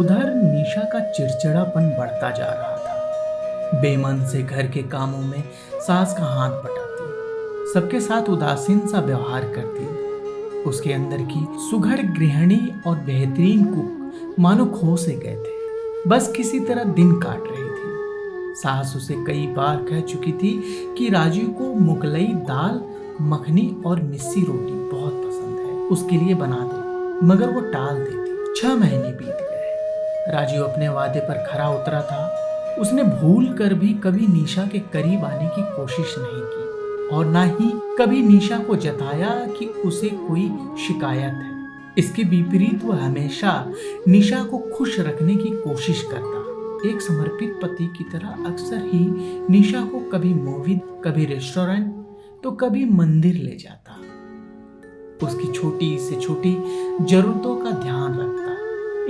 उधर निशा का चिड़चिड़ापन बढ़ता जा रहा था। बेमन से घर के कामों में सास का हाथ बटाती, सबके साथ उदासीन सा व्यवहार करती। उसके अंदर की सुघड़ गृहिणी और बेहतरीन कुक मानो खो से गए थे, बस किसी तरह दिन काट रही थी। सास उसे कई बार कह चुकी थी कि राजीव को मुगलई दाल मखनी और मिस्सी रोटी बहुत पसंद है, उसके लिए बना दे, मगर वो टाल देती। 6 महीने बीत गए। राजीव अपने वादे पर खरा उतरा था। उसने भूल कर भी कभी निशा के करीब आने की कोशिश नहीं की और ना ही कभी निशा को जताया कि उसे कोई शिकायत है। इसके विपरीत वह हमेशा निशा को खुश रखने की कोशिश करता। एक समर्पित पति की तरह अक्सर ही निशा को कभी मूवी, कभी रेस्टोरेंट, तो कभी मंदिर ले जाता। उसकी छोटी से छोटी जरूरतों का ध्यान रखता।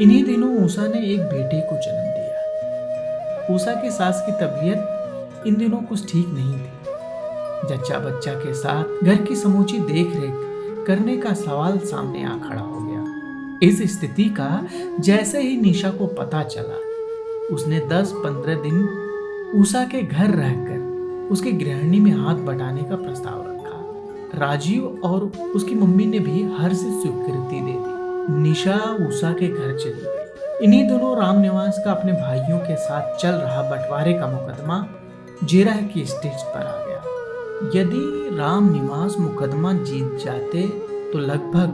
इन्हीं दिनों उषा ने एक बेटे को जन्म दिया। उषा की सास की तबीयत इन दिनों कुछ ठीक नहीं थी। जच्चा बच्चा के साथ घर की समूची देख रेख करने का सवाल सामने आ खड़ा हो गया। इस स्थिति का जैसे ही निशा को पता चला, उसने 10-15 दिन उषा के घर रहकर उसके गृहिणी में हाथ बटाने का प्रस्ताव रखा। राजीव और उसकी मम्मी ने भी हर से स्वीकृति दे दी। निशा उषा के घर चली गई। इन्हीं दोनों राम निवास का अपने भाइयों के साथ चल रहा बंटवारे का मुकदमा जेरा की स्टेज पर आ गया। यदि राम निवास मुकदमा जीत जाते तो लगभग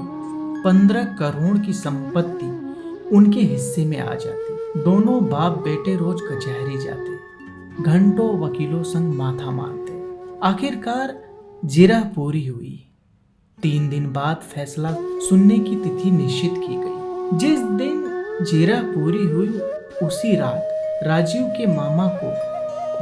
15 करोड़ की संपत्ति उनके हिस्से में आ जाती। दोनों बाप बेटे रोज कचहरी जाते, घंटों वकीलों संग माथा मारते। आखिरकार जिरह पूरी हुई। 3 दिन बाद फैसला सुनने की तिथि निश्चित की गई। जिस दिन जिरह पूरी हुई उसी रात राजीव के मामा को,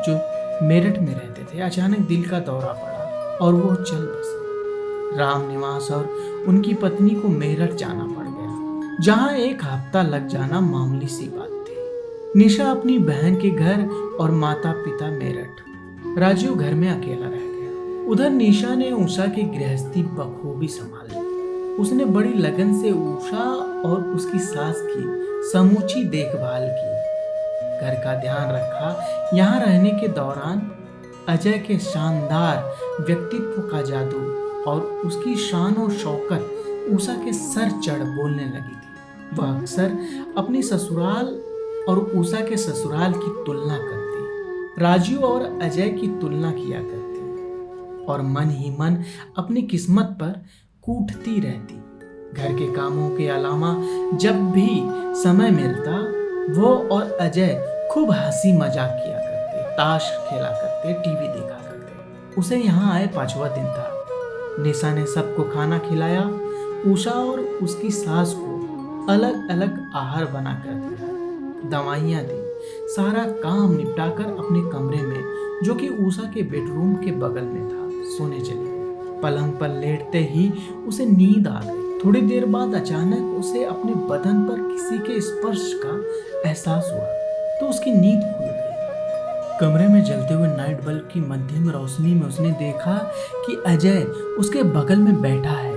जो मेरठ में रहते थे, अचानक दिल का दौरा पड़ा और वो चल बसे। राम निवास और उनकी पत्नी को मेरठ जाना पड़ गया, जहां एक हफ्ता लग जाना मामूली सी बात थी। निशा अपनी बहन के घर और माता पिता मेरठ। राजीव घर में अकेला रह गया। उधर निशा ने उषा की गृहस्थी बखूबी संभाली। उसने बड़ी लगन से उषा और उसकी सास की समूची देखभाल की, घर का ध्यान रखा। यहाँ रहने के दौरान अजय के शानदार व्यक्तित्व का जादू और उसकी शान और शौकत उषा के सर चढ़ बोलने लगी थी। वह अक्सर अपनी ससुराल और उषा के ससुराल की तुलना करती, राजीव और अजय की तुलना किया करती और मन ही मन अपनी किस्मत पर कूटती रहती। घर के कामों के अलावा जब भी समय मिलता, वो और अजय खूब हंसी मजाक किया करते, ताश खेला करते, टीवी देखा करते। उसे यहाँ आए 5वां दिन था। निशा ने सबको खाना खिलाया। उषा और उसकी सास को अलग अलग आहार बना कर दिया, दवाइयाँ दी। सारा काम निपटाकर अपने कमरे में, जो कि उषा के बेडरूम के बगल में था, सोने चली गई। पलंग पर लेटते ही उसे नींद आ गई। थोड़ी देर बाद अचानक उसे अपने बदन पर किसी के स्पर्श का एहसास हुआ तो उसकी नींद खुल गई। कमरे में जलते हुए नाइट बल्ब की मध्यम रोशनी में उसने देखा कि अजय उसके बगल में बैठा है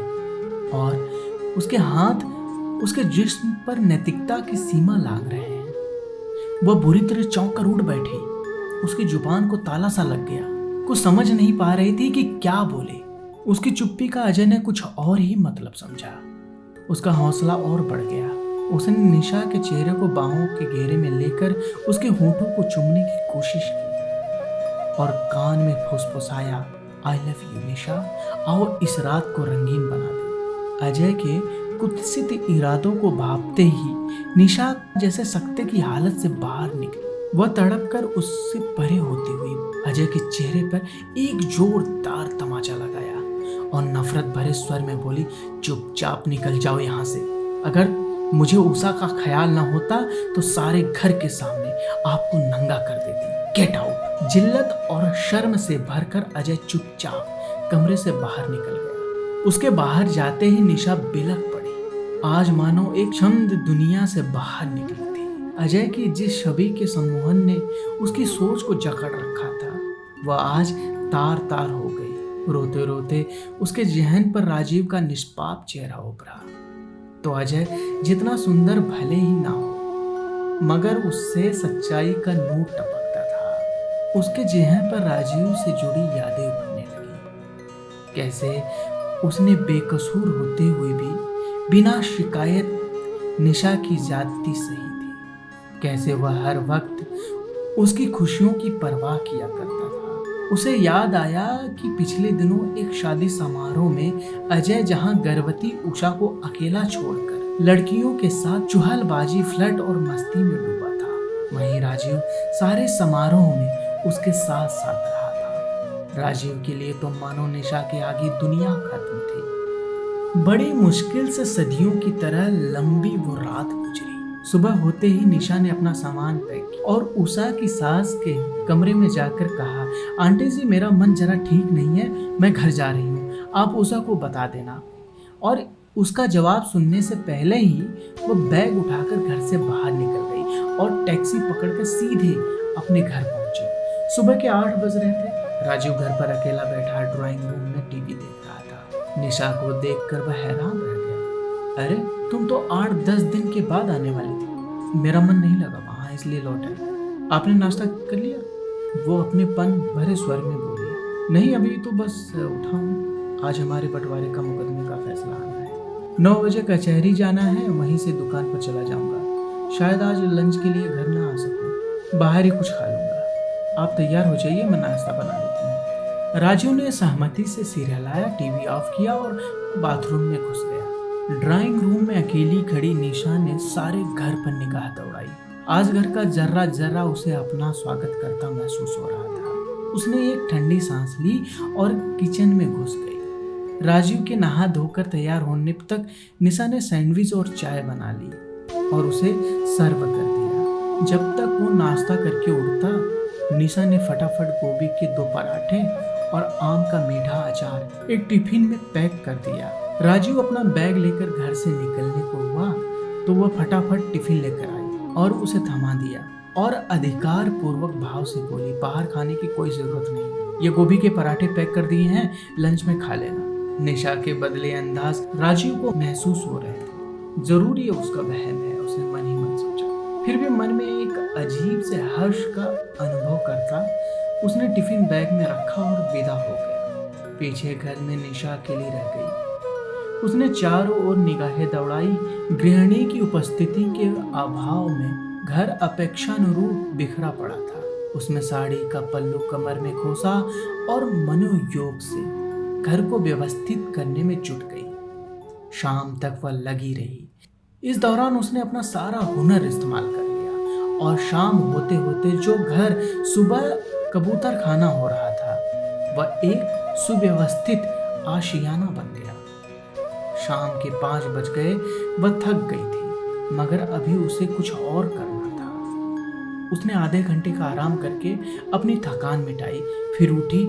और उसके हाथ उसके जिस्म पर नैतिकता की सीमा लांघ रहे हैं। वह बुरी तरह चौंक कर उठ बैठी। उसकी जुबान को ताला सा लग गया। कुछ समझ नहीं पा रही थी कि क्या बोले। उसकी चुप्पी का अजय ने कुछ और ही मतलब समझा। उसका हौसला और बढ़ गया। उसने निशा के चेहरे को बाहों के घेरे में लेकर उसके होठों को चूमने की कोशिश की और कान में फुसफुसाया, आई लव यू निशा, आओ इस रात को रंगीन बना दे। अजय के कुत्सित इरादों को भांपते ही निशा जैसे सकते की हालत से बाहर निकली। वह तड़प कर उससे परे होती हुई अजय के चेहरे पर एक जोरदार तमाचा लगाया और नफरत भरे स्वर में बोली, चुपचाप निकल जाओ यहाँ से। अगर मुझे उषा का ख्याल न होता तो सारे घर के सामने आपको नंगा कर देती। Get out. जिल्लत और शर्म से भरकर अजय चुपचाप कमरे से बाहर निकल गया। उसके बाहर जाते ही निशा बिलक पड़ी। आज मानो एक छंद दुनिया से बाहर निकली थी। अजय की जिस छवि के सम्मोहन ने उसकी सोच को जकड़ रखा था, वह आज तार तार हो गई। रोते रोते उसके जहन पर राजीव का निष्पाप चेहरा उभरा। तो अजय जितना सुंदर भले ही ना हो, मगर उससे सच्चाई का नूर टपकता था। उसके जेहन पर राजीव से जुड़ी यादें उभरने लगी। कैसे उसने बेकसूर होते हुए भी बिना शिकायत निशा की ज्यादती सही थी। कैसे वह हर वक्त उसकी खुशियों की परवाह किया करता था। उसे याद आया कि पिछले दिनों एक शादी समारोह में अजय जहां गर्भवती उषा को अकेला छोड़कर लड़कियों के साथ चुहलबाजी, फ्लर्ट और मस्ती में डूबा था, वहीं राजीव सारे समारोह में उसके साथ साथ रहा था। राजीव के लिए तो मानो निशा के आगे दुनिया खत्म थी। बड़ी मुश्किल से सदियों की तरह लंबी वो रात गुजरी। सुबह होते ही निशा ने अपना सामान पैक किया और उषा की सास के कमरे में जाकर कहा, आंटी जी मेरा मन जरा ठीक नहीं है, मैं घर जा रही हूँ, आप उषा को बता देना। और उसका जवाब सुनने से पहले ही वो बैग उठाकर घर से बाहर निकल गई और टैक्सी पकड़कर सीधे अपने घर पहुंची। सुबह के 8 बज रहे थे। राजीव घर पर अकेला बैठा ड्राइंग रूम में टीवी देख रहा था। निशा को देखकर वह हैरान रह गया। अरे तुम तो 8-10 दिन के बाद आने वाली थी। मेरा मन नहीं लगा वहां, इसलिए लौटा। आपने नाश्ता कर लिया? वो अपने पन भरे स्वर में बोली। नहीं, अभी तो बस उठा हूँ। आज हमारे बंटवारे का मुकदमे का फैसला आना है। 9 बजे कचहरी जाना है, वहीं से दुकान पर चला जाऊंगा। शायद आज लंच के लिए घर ना आ सकूं, बाहर ही कुछ खा लूंगा। आप तैयार हो जाइए, मैं नाश्ता बना देती हूँ। राजू ने सहमति से सिर हिलाया, टीवी ऑफ किया और बाथरूम में घुस गया। ड्राइंग रूम में अकेली खड़ी निशा ने सारे घर पर निगाह दौड़ाई। आज घर का जर्रा जर्रा उसे अपना स्वागत करता महसूस हो रहा था। उसने एक ठंडी सांस ली और किचन में घुस गई। राजीव के नहा धोकर तैयार होने तक निशा ने सैंडविच और चाय बना ली और उसे सर्व कर दिया। जब तक वो नाश्ता करके उठता, निशा ने फटाफट गोभी के 2 पराठे और आम का मीठा अचार एक टिफिन में पैक कर दिया। राजीव अपना बैग लेकर घर से निकलने को हुआ तो वह फटाफट टिफिन लेकर आई और उसे थमा दिया और अधिकार पूर्वक भाव से बोली, बाहर खाने की कोई जरूरत नहीं, ये गोभी के पराठे पैक कर दिए हैं, लंच में खा लेना। निशा के बदले अंदाज राजीव को महसूस हो रहे थे। जरूर ये उसका वहम है, उसने मन ही मन सोचा। फिर भी मन में एक अजीब से हर्ष का अनुभव करता उसने टिफिन बैग में रखा और विदा हो गया। पीछे घर में निशा अकेली रह गई। उसने चारों ओर निगाहें दौड़ाई। गृहिणी की उपस्थिति के अभाव में घर अपेक्षानुरूप बिखरा पड़ा था। उसमें साड़ी का पल्लू कमर में खोसा और मनोयोग से घर को व्यवस्थित करने में जुट गई। शाम तक वह लगी रही। इस दौरान उसने अपना सारा हुनर इस्तेमाल कर लिया और शाम होते होते जो घर सुबह कबूतर खाना हो रहा था, वह एक सुव्यवस्थित आशियाना बन गया। शाम के 5 बज गए। वह थक गई थी, मगर अभी उसे कुछ और करना था। उसने आधे घंटे का आराम करके अपनी थकान मिटाई, फिर उठी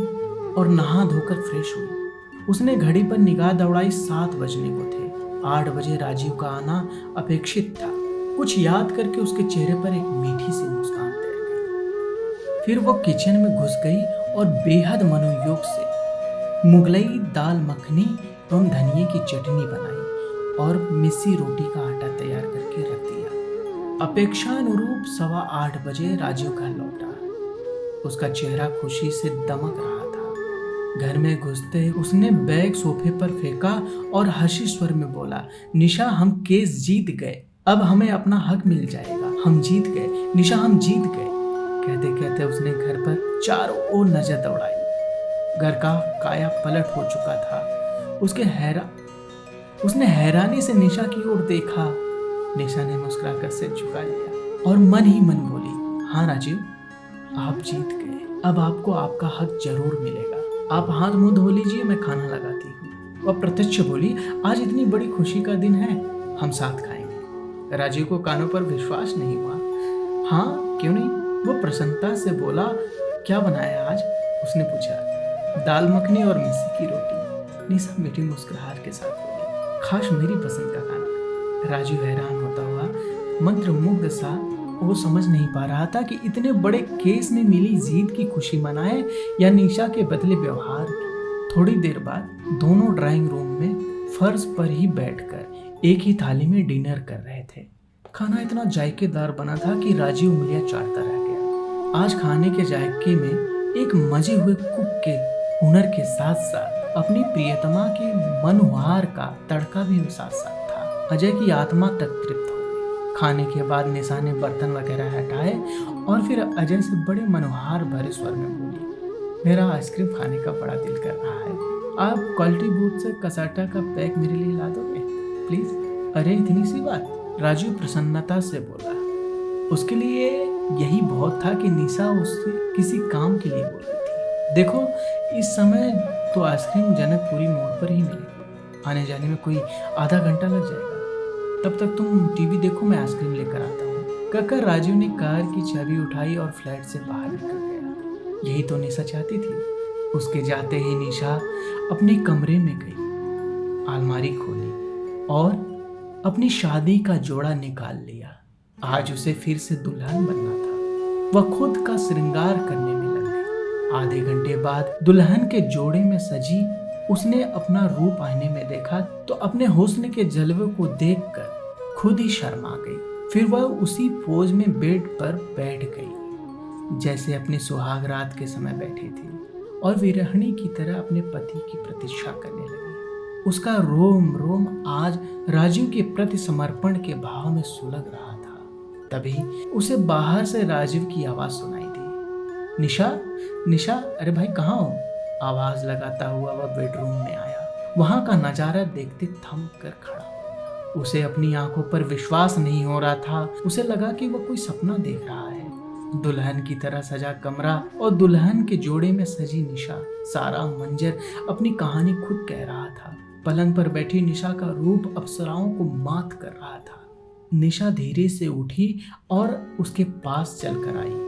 और नहा धोकर फ्रेश हुई। उसने घड़ी पर निगाह दौड़ाई, 7 बजने को थे। 8 बजे राजीव का आना अपेक्षित था। कुछ याद करके उसके चेहरे पर एक मीठी सी मुस्कान तैर गई। फिर वो किचन में घुस गई और बेहद मनोयोग से मुगलई दाल मखनी एवं धनिये की चटनी बनाई और मिस्सी रोटी का आटा तैयार करके रख दिया। अपेक्षानुरूप 7:15 बजे राजीव घर लौटा। उसका चेहरा खुशी से दमक रहा था। घर में घुसते उसने बैग सोफे पर फेंका और हंसी स्वर में बोला, निशा हम केस जीत गए, अब हमें अपना हक मिल जाएगा। हम जीत गए निशा, हम जीत गए। कहते कहते उसने घर पर चारों ओर नजर दौड़ाई। घर का काया पलट हो चुका था। उसने हैरानी से निशा की ओर देखा। निशा ने मुस्कुराकर सिर झुका लिया और मन ही मन बोली, हाँ राजीव, आप जीत गए। अब आपको आपका हक जरूर मिलेगा। आप हाथ मुंह धो लीजिए, मैं खाना लगाती हूँ। वह प्रत्यक्ष बोली, आज इतनी बड़ी खुशी का दिन है, हम साथ खाएंगे। राजीव को कानों पर विश्वास नहीं हुआ। हाँ क्यों नहीं, वो प्रसन्नता से बोला, क्या बनाया आज? उसने पूछा। दाल मखनी और मिस्सी की रोटी। निशा मीठी मुस्कुराहट के साथ बोली, खास मेरी पसंद का खाना। राजीव हैरान होता हुआ मंत्रमुग्ध सा वो समझ नहीं पा रहा था कि इतने बड़े केस में मिली जीत की खुशी मनाए या निशा के बदले व्यवहार की। थोड़ी देर बाद दोनों ड्राइंग रूम में फर्श पर ही बैठकर एक ही थाली में डिनर कर रहे थे। खाना इतना जायकेदार बना था कि राजीव उंगलियां चाटता रह गया। आज खाने के जायके में एक मजे हुए कुक के हुनर के साथ साथ अपनी प्रियतमा के मनोहार का तड़का भी साथ साथ था। अजय की आत्मा तक तृप्त हो गई। खाने के बाद निशा ने बर्तन वगैरह हटाए और फिर अजय से बड़े मनोहार भरे स्वर में बोली, मेरा आइसक्रीम खाने का बड़ा दिल कर रहा है, आप क्वालिटी बूथ से कसाटा का पैक मेरे लिए ला दोगे प्लीज? अरे इतनी सी बात, राजू प्रसन्नता से बोला। उसके लिए यही बहुत था कि निशा उससे किसी काम के लिए बोल रही थी। देखो इस समय तो आइसक्रीम जनकपुरी मोड़ पर ही मिलेगी, आने जाने में कोई आधा घंटा लग जाएगा, तब तक तुम टीवी देखो, मैं आइसक्रीम लेकर आता हूँ। कहकर राजू ने कार की चाबी उठाई और फ्लैट से बाहर निकल गया। यही तो निशा चाहती थी। उसके जाते ही निशा अपने कमरे में गई, अलमारी खोली और अपनी शादी का जोड़ा निकाल लिया। आज उसे फिर से दुल्हन बनना था। वह खुद का श्रृंगार करने में लग गई। आधे घंटे बाद दुल्हन के जोड़े में सजी उसने अपना रूप आईने में देखा तो अपने हुस्न के जलवे को देखकर खुद ही शर्मा गई। फिर वह उसी पोज में बेड पर बैठ गई जैसे अपनी सुहाग रात के समय बैठी थी और विरहणी की तरह अपने पति की प्रतीक्षा करने लगी। उसका रोम रोम आज राजू के प्रति समर्पण के भाव में सुलग रहा था। तभी उसे बाहर से राजीव की आवाज सुनाई दी, निशा निशा, अरे भाई कहाँ हो? आवाज लगाता हुआ वह बेडरूम में आया। वहां का नजारा देखते थम कर खड़ा हो। उसे अपनी आंखों पर विश्वास नहीं हो रहा था। उसे लगा कि वह कोई सपना देख रहा है। दुल्हन की तरह सजा कमरा और दुल्हन के जोड़े में सजी निशा, सारा मंजर अपनी कहानी खुद कह रहा था। पलंग पर बैठी निशा का रूप अप्सराओं को मात कर रहा था। निशा धीरे से उठी और उसके पास चलकर आई।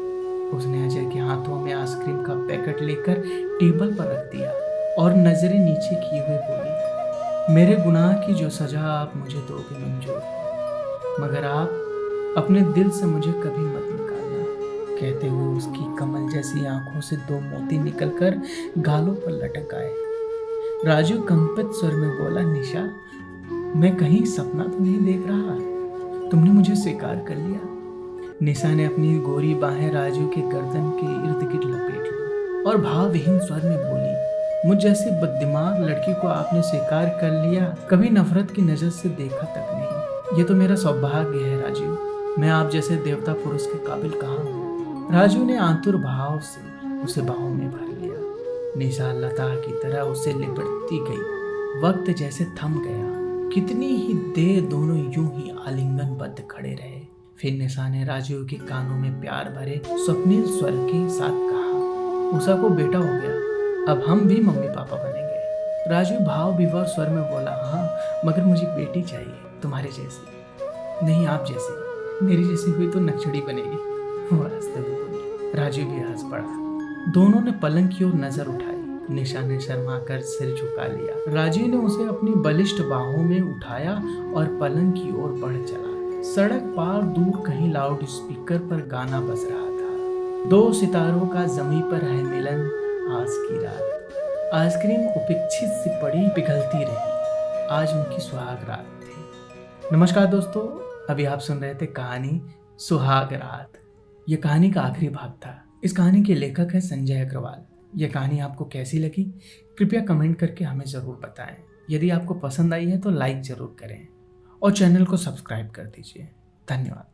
उसने अजय के हाथों में आइसक्रीम का पैकेट लेकर टेबल पर रख दिया और नजरें नीचे किए हुए बोली, मेरे गुनाह की जो सजा आप मुझे दोगे मंजूर है, मगर आप अपने दिल से मुझे कभी मत निकालना। कहते हुए उसकी कमल जैसी आंखों से दो मोती निकलकर गालों पर लटक आए। राजू कंपित स्वर में बोला, निशा, मैं कहीं सपना तो नहीं देख रहा, तुमने मुझे स्वीकार कर लिया। निशा ने अपनी गोरी बाहें राजू के गर्दन के इर्द गिर्द लपेट ली और भावहीन स्वर में बोली, मुझ जैसे बददिमाग लड़की को आपने स्वीकार कर लिया, कभी नफरत की नजर से देखा तक नहीं। ये तो मेरा सौभाग्य है राजू, मैं आप जैसे देवता पुरुष के काबिल कहाँ हूँ। राजू ने आतुर भाव से उसे बाहों में भर लिया। निशा लता की तरह उसे लिपटती गई। वक्त जैसे थम गया। कितनी ही देर दोनों यूं ही आलिंगनबद्ध खड़े रहे। फिर निशा ने राजू के कानों में प्यार भरे स्वप्निल स्वर के साथ कहा, उषा को बेटा हो गया, अब हम भी मम्मी पापा बनेंगे। राजू भाव विभोर स्वर में बोला, हाँ, मगर मुझे बेटी चाहिए, तुम्हारे जैसी नहीं, आप जैसी। मेरी जैसी हुई तो नक्शड़ी बनेगी। वो हंसते हुए बोली। राजू भी हंस पड़ा। दोनों ने पलंग की ओर नजर उठाई। निशा ने शर्मा कर सिर झुका लिया। राजू ने उसे अपनी बलिष्ठ बाहों में उठाया और पलंग की ओर बढ़ चला। सड़क पार दूर कहीं लाउड स्पीकर पर गाना बज रहा था, दो सितारों का जमी पर है मिलन आज की रात। आइसक्रीम उपेक्षित सी पड़ी पिघलती रही। आज उनकी सुहाग रात थी। नमस्कार दोस्तों, अभी आप सुन रहे थे कहानी सुहाग रात। यह कहानी का आखिरी भाग था। इस कहानी के लेखक है संजय अग्रवाल। यह कहानी आपको कैसी लगी कृपया कमेंट करके हमें ज़रूर बताएं। यदि आपको पसंद आई है तो लाइक ज़रूर करें और चैनल को सब्सक्राइब कर दीजिए। धन्यवाद।